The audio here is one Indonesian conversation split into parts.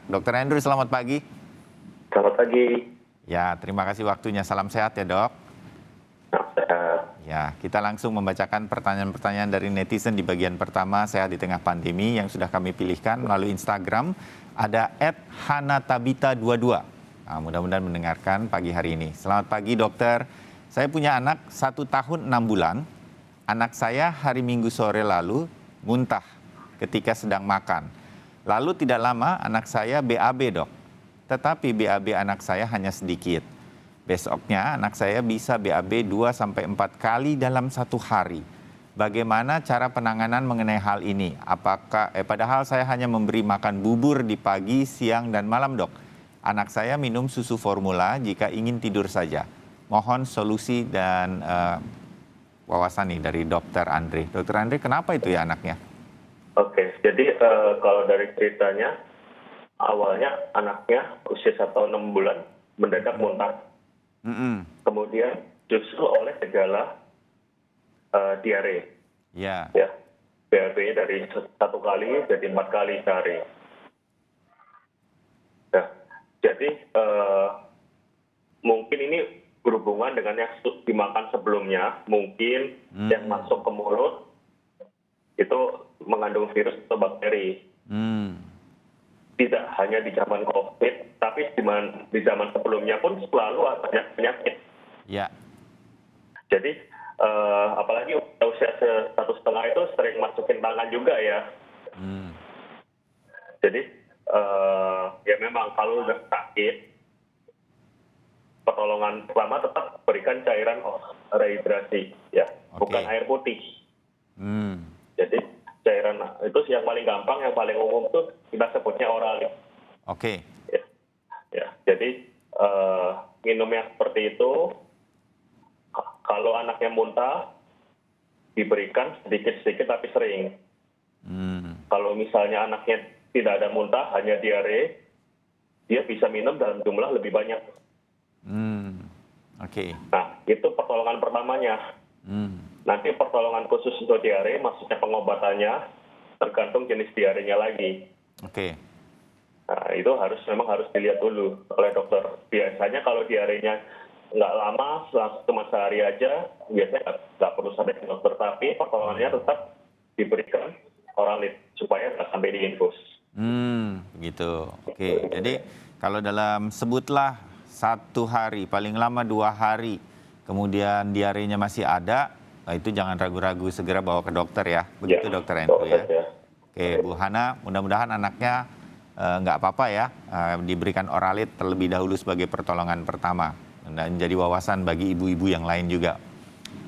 Dr. Andrew, selamat pagi. Selamat pagi. Ya, terima kasih waktunya. Salam sehat ya, Dok. Sehat. Ya, kita langsung membacakan pertanyaan-pertanyaan dari netizen di bagian pertama, sehat di tengah pandemi, yang sudah kami pilihkan melalui Instagram. Ada @hanatabita22. Nah, mudah-mudahan mendengarkan pagi hari ini. Selamat pagi, dokter. Saya punya anak 1 tahun 6 bulan. Anak saya hari Minggu sore lalu muntah ketika sedang makan. Lalu tidak lama anak saya BAB, dok. Tetapi BAB anak saya hanya sedikit. Besoknya anak saya bisa BAB 2-4 kali dalam 1 hari. Bagaimana cara penanganan mengenai hal ini? Padahal saya hanya memberi makan bubur di pagi, siang, dan malam, dok. Anak saya minum susu formula jika ingin tidur saja. Mohon solusi dan wawasan nih dari Dr. Andre. Dr. Andre, kenapa itu ya anaknya? Oke, jadi kalau dari ceritanya, awalnya anaknya usia 1 tahun 6 bulan mendadak muntah. Kemudian justru oleh gejala diare. Ya. BAB dari 1 kali jadi 4 kali sehari. Nah, jadi mungkin ini berhubungan dengan yang dimakan sebelumnya, mungkin yang masuk ke mulut itu mengandung virus atau bakteri. Tidak hanya di zaman COVID, tapi di zaman sebelumnya pun selalu ada penyakit. Ya. Jadi apalagi usia 1,5 itu sering masukin tangan juga ya. Jadi ya memang kalau udah sakit, pertolongan pertama tetap berikan cairan rehidrasi, ya, bukan air putih. Jadi cairan itu yang paling gampang, yang paling umum tuh kita sebutnya oralit. Oke. Ya, jadi minum yang seperti itu, kalau anaknya muntah diberikan sedikit-sedikit tapi sering. Kalau misalnya anaknya tidak ada muntah, hanya diare, dia bisa minum dalam jumlah lebih banyak. Oke. Nah, itu pertolongan pertamanya. Nanti pertolongan khusus untuk diare, maksudnya pengobatannya, tergantung jenis diarenya lagi. Oke. Nah, itu memang harus dilihat dulu oleh dokter. Biasanya kalau diarenya nggak lama, cuma sehari aja, biasanya nggak perlu sampai ke dokter. Tapi pertolongannya tetap diberikan oralit, supaya nggak sampai diinfus. Begitu. Oke, jadi kalau dalam sebutlah 1 hari, paling lama 2 hari, kemudian diarenya masih ada, itu jangan ragu-ragu, segera bawa ke dokter ya. Begitu Dokter Andrew ya. Oke, Bu Hana, mudah-mudahan anaknya nggak apa-apa ya, diberikan oralit terlebih dahulu sebagai pertolongan pertama. Dan jadi wawasan bagi ibu-ibu yang lain juga.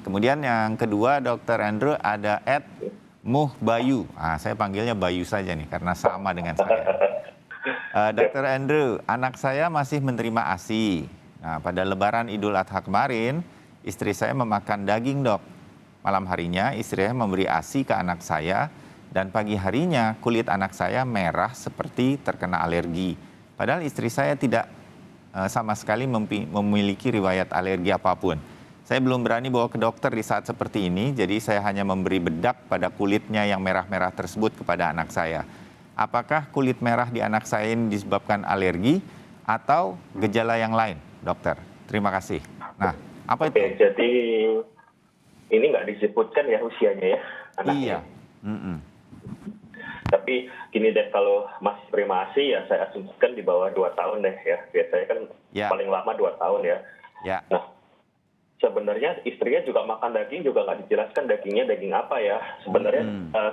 Kemudian yang kedua, Dokter Andrew, ada @muhbayu. Saya panggilnya Bayu saja nih, karena sama dengan saya. Dokter Andrew, anak saya masih menerima ASI. Nah, pada Lebaran Idul Adha kemarin, istri saya memakan daging, dok. Malam harinya istri saya memberi ASI ke anak saya, dan pagi harinya kulit anak saya merah seperti terkena alergi. Padahal istri saya tidak sama sekali memiliki riwayat alergi apapun. Saya belum berani bawa ke dokter di saat seperti ini, jadi saya hanya memberi bedak pada kulitnya yang merah-merah tersebut kepada anak saya. Apakah kulit merah di anak saya ini disebabkan alergi atau gejala yang lain, dokter? Terima kasih. Nah, apa itu? Oke, jadi ini nggak disebutkan ya usianya ya anaknya. Iya. Tapi gini deh, kalau masih prima ASI ya saya asumsikan di bawah 2 tahun deh ya. Biasanya kan paling lama 2 tahun ya. Nah, sebenarnya istrinya juga makan daging, juga nggak dijelaskan dagingnya daging apa ya. Sebenarnya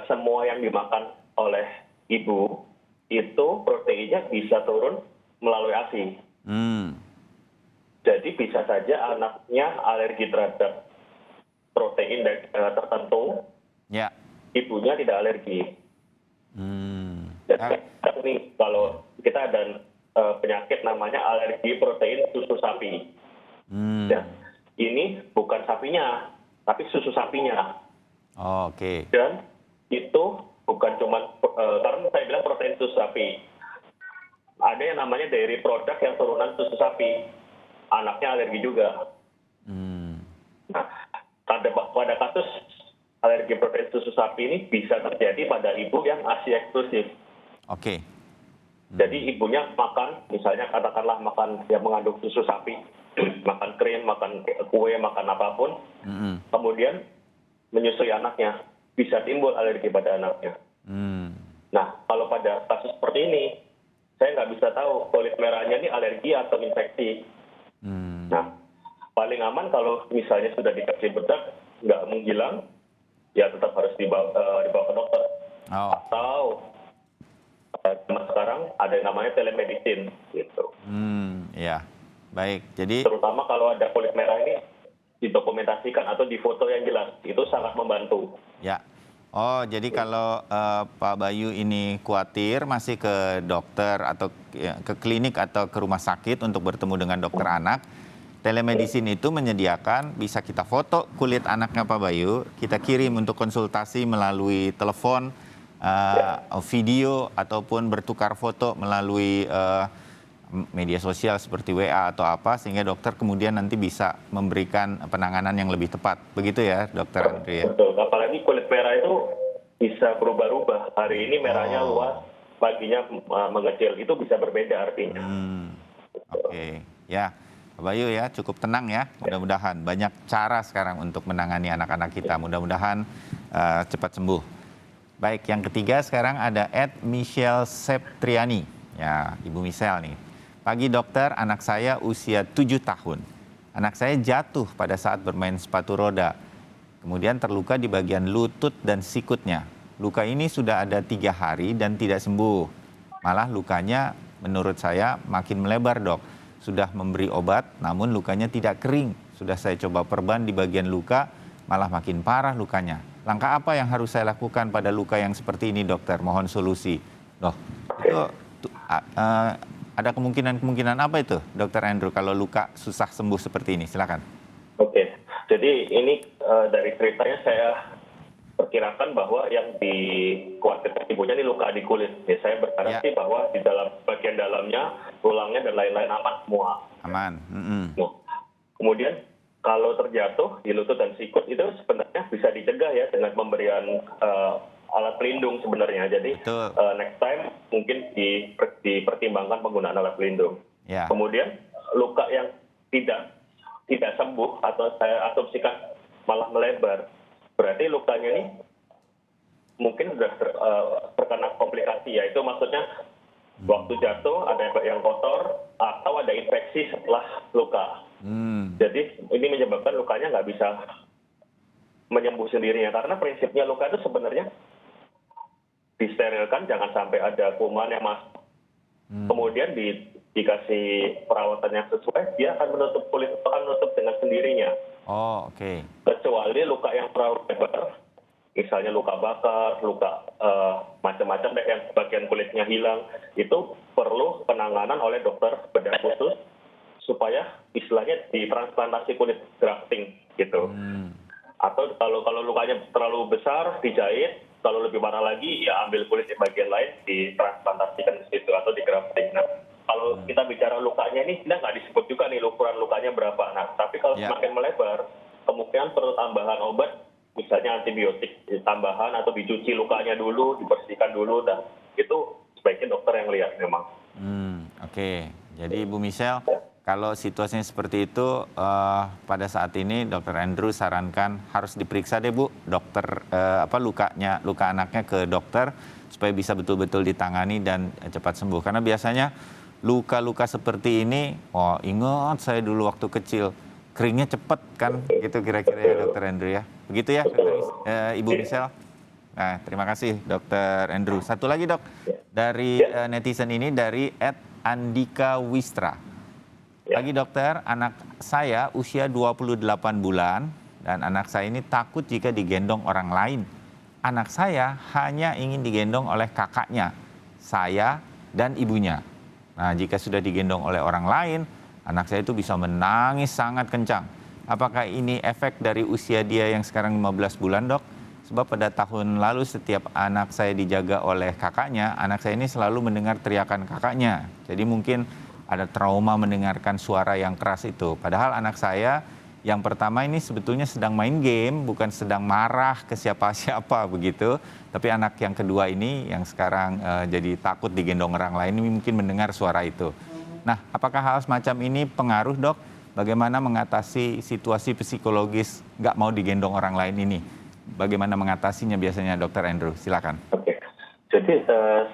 semua yang dimakan oleh ibu itu proteinnya bisa turun melalui ASI. Jadi bisa saja anaknya alergi terhadap protein tertentu, ibunya tidak alergi. Dan nih, kalau kita ada penyakit namanya alergi protein susu sapi. Ya, ini bukan sapinya, tapi susu sapinya. Oke. Dan itu bukan cuma karena saya bilang protein susu sapi. Ada yang namanya dairy product yang turunan susu sapi. Anaknya alergi juga. Nah, pada kasus alergi protein susu sapi ini bisa terjadi pada ibu yang ASI eksklusif. Oke. Jadi ibunya makan, misalnya katakanlah makan yang mengandung susu sapi, makan krim, makan kue, makan apapun, kemudian menyusui anaknya, bisa timbul alergi pada anaknya. Nah, kalau pada kasus seperti ini, saya nggak bisa tahu kulit merahnya ini alergi atau infeksi. Nah, paling aman kalau misalnya sudah dikasih bedak, nggak menghilang, ya tetap harus dibawa ke dokter. Atau sekarang ada yang namanya telemedicine gitu. Ya, baik. Jadi terutama kalau ada kulit merah ini didokumentasikan atau difoto yang jelas, itu sangat membantu. Ya. Oh, jadi kalau Pak Bayu ini khawatir masih ke dokter atau ke klinik atau ke rumah sakit untuk bertemu dengan dokter anak, telemedicine itu menyediakan bisa kita foto kulit anaknya Pak Bayu, kita kirim untuk konsultasi melalui telepon, video ataupun bertukar foto melalui media sosial seperti WA atau apa, sehingga dokter kemudian nanti bisa memberikan penanganan yang lebih tepat. Begitu ya, Dokter Andri ya? Betul, apalagi kulit merah itu bisa berubah-ubah. Hari ini merahnya luas, paginya mengecil, itu bisa berbeda artinya. Oke, ya. Pak Bayu ya, cukup tenang ya, mudah-mudahan. Banyak cara sekarang untuk menangani anak-anak kita, mudah-mudahan cepat sembuh. Baik, yang ketiga sekarang ada Michelle Septriani. Ya, Ibu Michelle nih. Pagi dokter, anak saya usia 7 tahun. Anak saya jatuh pada saat bermain sepatu roda. Kemudian terluka di bagian lutut dan sikutnya. Luka ini sudah ada 3 hari dan tidak sembuh. Malah lukanya menurut saya makin melebar, dok. Sudah memberi obat, namun lukanya tidak kering. Sudah saya coba perban di bagian luka, malah makin parah lukanya. Langkah apa yang harus saya lakukan pada luka yang seperti ini, dokter? Mohon solusi. Loh, itu ada kemungkinan apa itu, dokter Andrew, kalau luka susah sembuh seperti ini? Silakan. Oke, jadi ini dari ceritanya saya perkirakan bahwa yang dikhawatirkan ibunya ini luka di kulit. Ya, saya berharap sih bahwa di dalam bagian dalamnya, tulangnya dan lain-lain aman semua. Aman. Nah, kemudian kalau terjatuh di lutut dan sikut itu sebenarnya bisa dicegah ya dengan pemberian alat pelindung sebenarnya. Jadi next time mungkin dipertimbangkan penggunaan alat pelindung. Ya. Kemudian luka yang tidak sembuh atau saya asumsikan malah melebar, berarti lukanya ini mungkin sudah terkena komplikasi, yaitu maksudnya waktu jatuh ada yang kotor atau ada infeksi setelah luka. Jadi ini menyebabkan lukanya nggak bisa menyembuh sendirinya, karena prinsipnya luka itu sebenarnya disterilkan, jangan sampai ada kuman yang masuk. Kemudian dikasih perawatan yang sesuai, dia akan menutup kulit, akan menutup dengan sendirinya. Oh, oke. Kecuali luka yang terlalu lebar, misalnya luka bakar, luka macam-macam yang bagian kulitnya hilang, itu perlu penanganan oleh dokter bedah khusus supaya istilahnya ditransplantasi kulit, grafting gitu. Atau kalau lukanya terlalu besar dijahit, kalau lebih parah lagi ya ambil kulit di bagian lain ditransplantasikan ke situ atau di grafting. Nah, kalau kita bicara lukanya ini nggak disebut juga nih ukuran lukanya berapa. Nah, tapi kalau semakin melebar, kemungkinan perlu tambahan obat, misalnya antibiotik tambahan atau dicuci lukanya dulu, dibersihkan dulu, dan itu sebaiknya dokter yang lihat memang. Oke. Jadi Ibu Michelle, kalau situasinya seperti itu, pada saat ini Dokter Andrew sarankan harus diperiksa deh Bu, dokter luka anaknya ke dokter supaya bisa betul-betul ditangani dan cepat sembuh. Karena biasanya luka-luka seperti ini, ingat saya dulu waktu kecil, keringnya cepat kan, gitu kira-kira ya Dokter Andrew ya. Begitu ya Ibu Michelle. Nah, terima kasih Dokter Andrew. Satu lagi dok, dari netizen ini dari @Andika Wistra. Pagi dokter, anak saya usia 28 bulan dan anak saya ini takut jika digendong orang lain. Anak saya hanya ingin digendong oleh kakaknya, saya dan ibunya. Nah, jika sudah digendong oleh orang lain, anak saya itu bisa menangis sangat kencang. Apakah ini efek dari usia dia yang sekarang 15 bulan dok? Sebab pada tahun lalu setiap anak saya dijaga oleh kakaknya, anak saya ini selalu mendengar teriakan kakaknya. Jadi mungkin ada trauma mendengarkan suara yang keras itu. Padahal anak saya Yang pertama ini sebetulnya sedang main game, bukan sedang marah ke siapa-siapa begitu. Tapi anak yang kedua ini yang sekarang jadi takut digendong orang lain ini mungkin mendengar suara itu. Nah, apakah hal semacam ini pengaruh, Dok? Bagaimana mengatasi situasi psikologis nggak mau digendong orang lain ini? Bagaimana mengatasinya biasanya, Dr. Andrew? Silakan. Oke. Jadi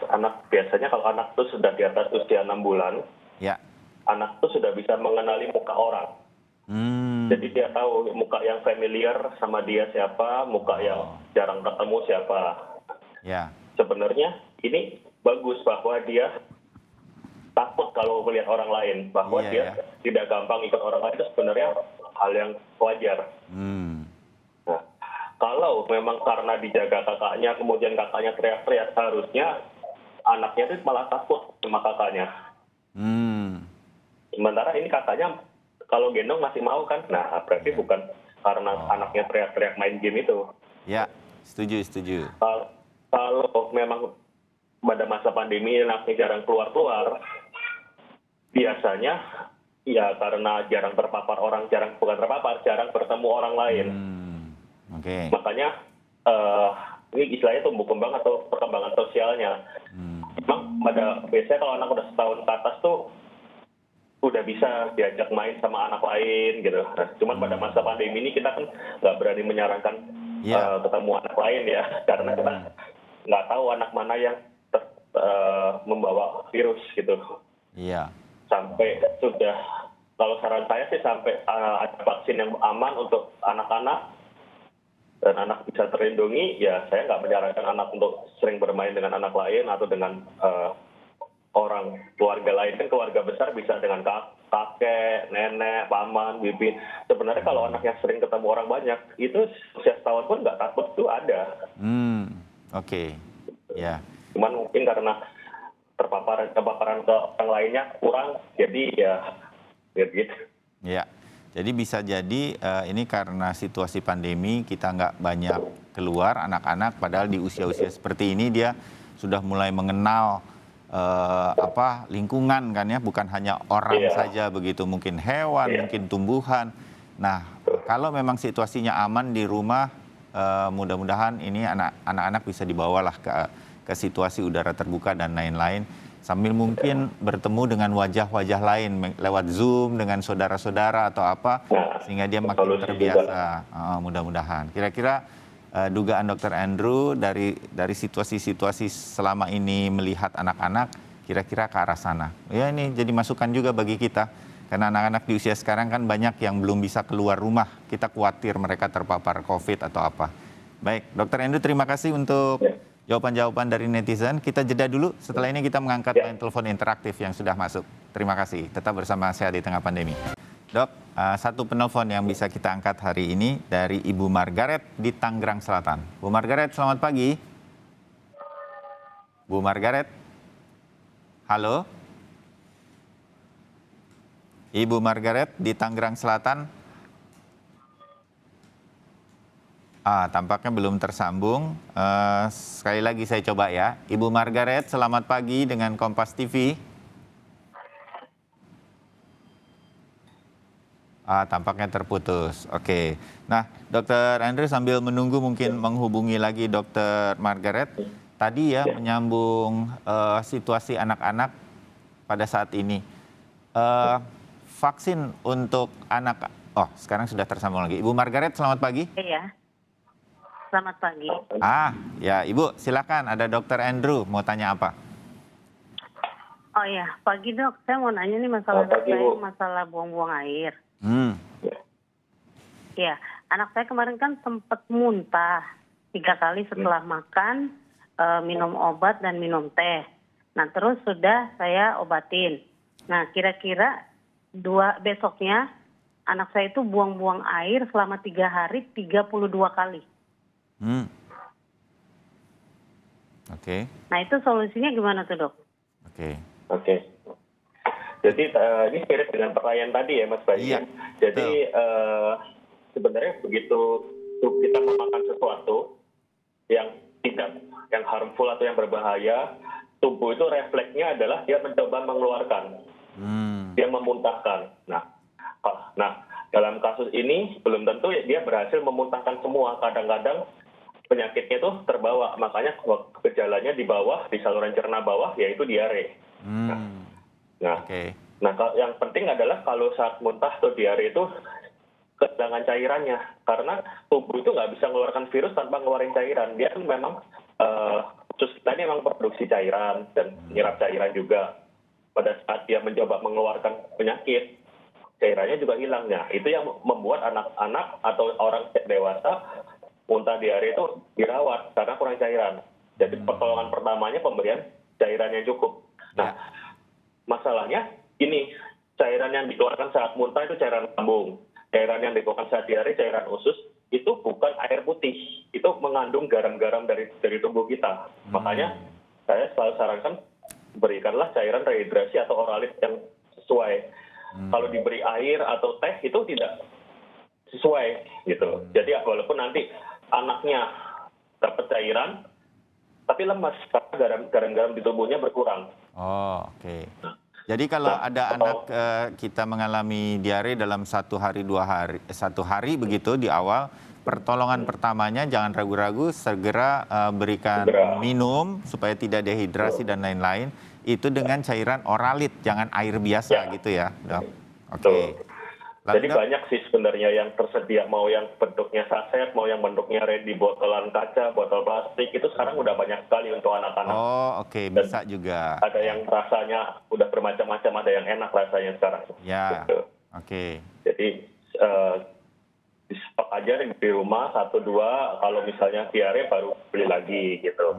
anak biasanya kalau anak itu sudah di atas usia 6 bulan, ya, anak itu sudah bisa mengenali muka orang. Jadi dia tahu muka yang familiar sama dia siapa, muka yang jarang ketemu siapa. Ya. Sebenarnya ini bagus bahwa dia takut kalau melihat orang lain, bahwa dia tidak gampang ikut orang lain, itu sebenarnya hal yang wajar. Nah, kalau memang karena dijaga kakaknya, kemudian kakaknya teriak-teriak, seharusnya anaknya itu malah takut sama kakaknya. Sementara ini kakaknya kalau gendong masih mau kan? Nah, berarti bukan karena anaknya teriak-teriak main game itu. Ya, setuju. Kalau memang pada masa pandemi anaknya jarang keluar-keluar, biasanya ya karena jarang terpapar orang, jarang bertemu orang lain. Makanya ini istilahnya tumbuh kembang atau perkembangan sosialnya. Memang biasanya kalau anak udah setahun ke atas tuh udah bisa diajak main sama anak lain gitu. Nah, cuman pada masa pandemi ini kita kan nggak berani menyarankan ketemu anak lain ya, karena kita nggak tahu anak mana yang membawa virus gitu. Iya. Sampai sudah, kalau saran saya sih sampai ada vaksin yang aman untuk anak-anak dan anak bisa terlindungi, ya saya nggak menyarankan anak untuk sering bermain dengan anak lain atau dengan orang keluarga lain. Kan keluarga besar bisa dengan kakek, nenek, paman, bibi. Sebenarnya kalau anaknya sering ketemu orang banyak, itu usia setahun pun nggak takut tuh ada. Oke. Ya. Cuman mungkin karena kepaparan ke orang lainnya kurang, jadi ya gitu. Ya. Jadi bisa jadi ini karena situasi pandemi kita nggak banyak keluar anak-anak, padahal di usia-usia seperti ini dia sudah mulai mengenal lingkungan kan ya, bukan hanya orang saja begitu, mungkin hewan, mungkin tumbuhan. Nah, kalau memang situasinya aman di rumah, mudah-mudahan ini anak-anak bisa dibawalah ke situasi udara terbuka dan lain-lain, sambil mungkin bertemu dengan wajah-wajah lain lewat Zoom dengan saudara-saudara atau apa, sehingga dia makin terbiasa. Mudah-mudahan. Kira-kira dugaan Dr. Andrew dari situasi-situasi selama ini melihat anak-anak kira-kira ke arah sana. Ya, ini jadi masukan juga bagi kita, karena anak-anak di usia sekarang kan banyak yang belum bisa keluar rumah. Kita khawatir mereka terpapar COVID atau apa. Baik, Dr. Andrew, terima kasih untuk jawaban-jawaban dari netizen. Kita jeda dulu, setelah ini kita mengangkat line telepon interaktif yang sudah masuk. Terima kasih, tetap bersama Sehat di Tengah Pandemi. Dok, satu penelpon yang bisa kita angkat hari ini dari Ibu Margaret di Tangerang Selatan. Bu Margaret, selamat pagi. Bu Margaret, halo. Ibu Margaret di Tangerang Selatan. Tampaknya belum tersambung. Sekali lagi saya coba ya. Ibu Margaret, selamat pagi dengan Kompas TV. Tampaknya terputus. Oke. Nah, Dr. Andrew sambil menunggu mungkin menghubungi lagi Dr. Margaret. Tadi ya menyambung situasi anak-anak pada saat ini. Vaksin untuk anak. Sekarang sudah tersambung lagi. Ibu Margaret, selamat pagi. Iya. Selamat pagi. Ya, Ibu, silakan. Ada Dr. Andrew mau tanya apa? Oh iya, pagi Dok. Saya mau nanya nih masalah buang-buang air. Ya, anak saya kemarin kan sempat muntah 3 kali setelah makan, minum obat dan minum teh. Nah, terus sudah saya obatin. Nah, kira-kira besoknya anak saya itu buang-buang air selama 3 hari 32 kali. Oke. Nah, itu solusinya gimana tuh, Dok? Oke. Jadi ini mirip dengan pertanyaan tadi ya, Mas Bayu. Iya. Jadi sebenarnya begitu kita memakan sesuatu yang yang harmful atau yang berbahaya, tubuh itu refleksnya adalah dia mencoba mengeluarkan, dia memuntahkan. Nah, dalam kasus ini belum tentu dia berhasil memuntahkan semua. Kadang-kadang penyakitnya itu terbawa, makanya gejalanya di bawah, di saluran cerna bawah, yaitu diare. Nah, yang penting adalah kalau saat muntah atau diare itu kehilangan cairannya, karena tubuh itu nggak bisa mengeluarkan virus tanpa ngeluarin cairan. Dia kan memang khusus kita ini memang produksi cairan dan menyerap cairan juga. Pada saat dia mencoba mengeluarkan penyakit, cairannya juga hilang. Nah, itu yang membuat anak-anak atau orang dewasa muntah diare itu dirawat karena kurang cairan. Jadi pertolongan pertamanya pemberian cairan yang cukup. Nah, masalahnya ini cairan yang dikeluarkan saat muntah itu cairan lambung. Cairan yang dikeluarkan saat diare cairan usus itu bukan air putih. Itu mengandung garam-garam dari tubuh kita. Makanya saya selalu sarankan berikanlah cairan rehidrasi atau oralit yang sesuai. Kalau diberi air atau teh itu tidak sesuai gitu. Jadi walaupun nanti anaknya dapat cairan, tapi lemas karena garam-garam di tubuhnya berkurang. Oh, oke. Jadi kalau ada anak kita mengalami diare dalam 1 hari 2 hari, 1 hari begitu di awal, pertolongan pertamanya jangan ragu-ragu, segera berikan minum supaya tidak dehidrasi dan lain-lain. Itu dengan cairan oralit, jangan air biasa gitu ya, Dok. Oke. Jadi banyak sih sebenarnya yang tersedia, mau yang bentuknya saset, mau yang bentuknya di botolan kaca, botol plastik, itu sekarang udah banyak sekali untuk anak-anak. Oh, oke, bisa juga. Ada yang rasanya udah bermacam-macam, ada yang enak rasanya sekarang. Ya, gitu. Oke. Jadi di stok aja di rumah 1-2, kalau misalnya diare baru beli lagi gitu.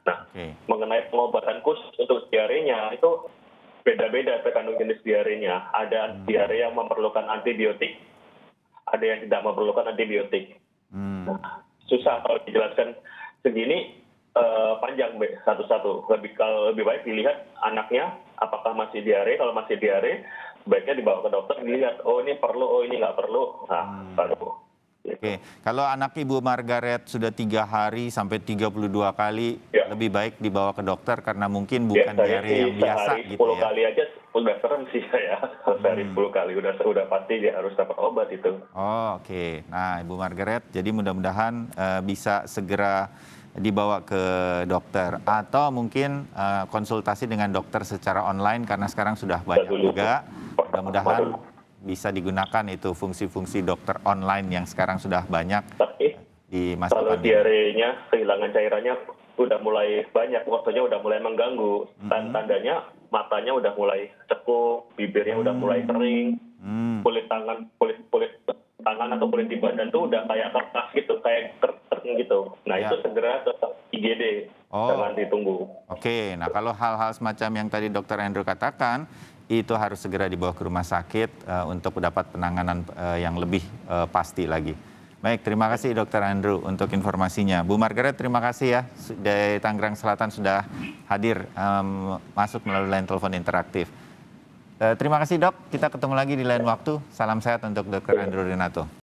Nah, mengenai pengobatan khusus untuk diarenya itu beda-beda tergantung jenis diarenya. Ada diare yang memerlukan antibiotik, ada yang tidak memerlukan antibiotik. Nah, susah kalau dijelaskan segini panjang satu-satu. Lebih baik dilihat anaknya apakah masih diare. Kalau masih diare, sebaiknya dibawa ke dokter, dilihat, oh ini perlu, oh ini nggak perlu. Nah, baru. Oke, kalau anak Ibu Margaret sudah 3 hari sampai 32 kali, lebih baik dibawa ke dokter karena mungkin bukan diare yang biasa gitu 10 ya. kali aja udah serem sih saya. Sehari 10 kali udah pasti dia harus dapat obat itu. Oh, oke. Nah, Ibu Margaret, jadi mudah-mudahan bisa segera dibawa ke dokter atau mungkin konsultasi dengan dokter secara online karena sekarang sudah banyak juga. Mudah-mudahan bisa digunakan itu fungsi-fungsi dokter online yang sekarang sudah banyak. Tapi di masa kalau pandemi. diarenya kehilangan cairannya udah mulai banyak, waktunya udah mulai mengganggu. Tandanya matanya udah mulai cekung, bibirnya udah mulai kering, kulit tangan atau kulit di badan tuh udah kayak kertas gitu, kayak kering gitu. Nah, itu segera ke IGD, jangan ditunggu. Oke, nah kalau hal-hal semacam yang tadi Dr. Andrew katakan, itu harus segera dibawa ke rumah sakit untuk mendapat penanganan yang lebih pasti lagi. Baik, terima kasih Dr. Andrew untuk informasinya. Bu Margaret, terima kasih ya dari Tangerang Selatan sudah hadir masuk melalui line telepon interaktif. Terima kasih Dok, kita ketemu lagi di lain waktu. Salam sehat untuk Dr. Andrew Renato.